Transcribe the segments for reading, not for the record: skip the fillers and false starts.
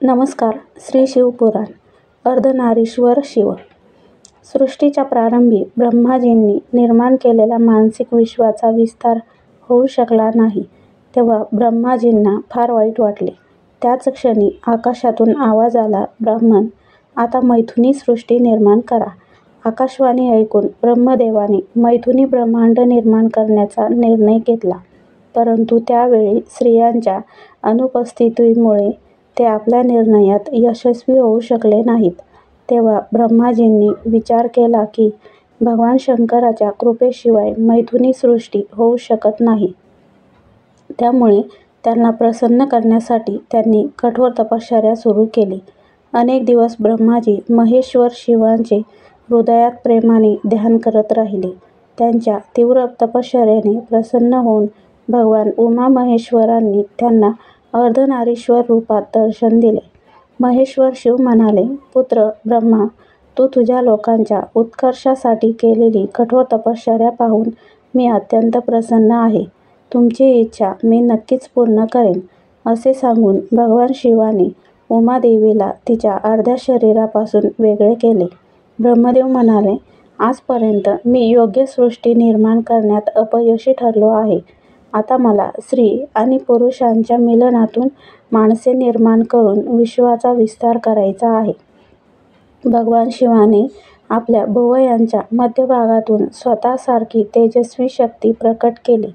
नमस्कार. श्री शिवपुराण. अर्धनारीश्वर शिव. सृष्टीच्या प्रारंभी ब्रह्माजींनी निर्माण केलेला मानसिक विश्वाचा विस्तार होऊ शकला नाही, तेव्हा ब्रह्माजींना फार वाईट वाटले. त्याच क्षणी आकाशातून आवाज आला, ब्राह्मण, आता मैथुनी सृष्टी निर्माण करा. आकाशवाणी ऐकून ब्रह्मदेवाने मैथुनी ब्रह्मांड निर्माण करण्याचा निर्णय घेतला, परंतु त्यावेळी स्त्रियांच्या अनुपस्थितीमुळे ते आपल्या निर्णयात यशस्वी होऊ शकले नाहीत. तेव्हा ब्रह्माजींनी विचार केला की भगवान शंकराच्या कृपेशिवाय मैथुनी सृष्टी होऊ शकत नाही. त्यामुळे त्यांना प्रसन्न करण्यासाठी त्यांनी कठोर तपश्चर्या सुरू केली. अनेक दिवस ब्रह्माजी महेश्वर शिवांचे हृदयात प्रेमाने ध्यान करत राहिले. त्यांच्या तीव्र तपश्चर्येने प्रसन्न होऊन भगवान उमामहेश्वरांनी त्यांना अर्धनारीश्वर रूपात दर्शन दिले. महेश्वर शिव म्हणाले, पुत्र ब्रह्मा, तू तुझ्या लोकांच्या उत्कर्षासाठी केलेली कठोर तपश्चर्या पाहून मी अत्यंत प्रसन्न आहे. तुमची इच्छा मी नक्कीच पूर्ण करेन. असे सांगून भगवान शिवाने उमादेवीला तिच्या अर्ध्या शरीरापासून वेगळे केले. ब्रह्मदेव म्हणाले, आजपर्यंत मी योग्य सृष्टी निर्माण करण्यात अपयशी ठरलो आहे. आता मला स्त्री आणि पुरुषांच्या मिलनातून माणसे निर्माण करून विश्वाचा विस्तार करायचा आहे. भगवान शिवाने आपल्या भुवयांच्या मध्यभागातून स्वतःसारखी तेजस्वी शक्ती प्रकट केली.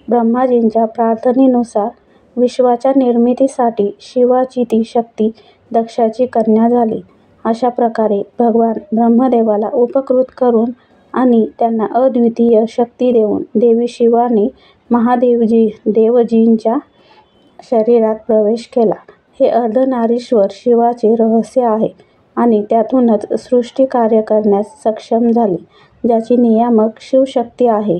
ब्रह्माजींच्या प्रार्थनेनुसार विश्वाच्या निर्मितीसाठी शिवाची ती शक्ती दक्षाची कन्या झाली. अशा प्रकारे भगवान ब्रह्मदेवाला उपकृत करून आणि त्यांना अद्वितीय शक्ती देऊन देवी शिवाने महादेवजींच्या शरीरात प्रवेश केला. हे अर्धनारीश्वर शिवाचे रहस्य आहे आणि त्यातूनच सृष्टी कार्य करण्यास सक्षम झाली, ज्याची नियामक शिवशक्ती आहे.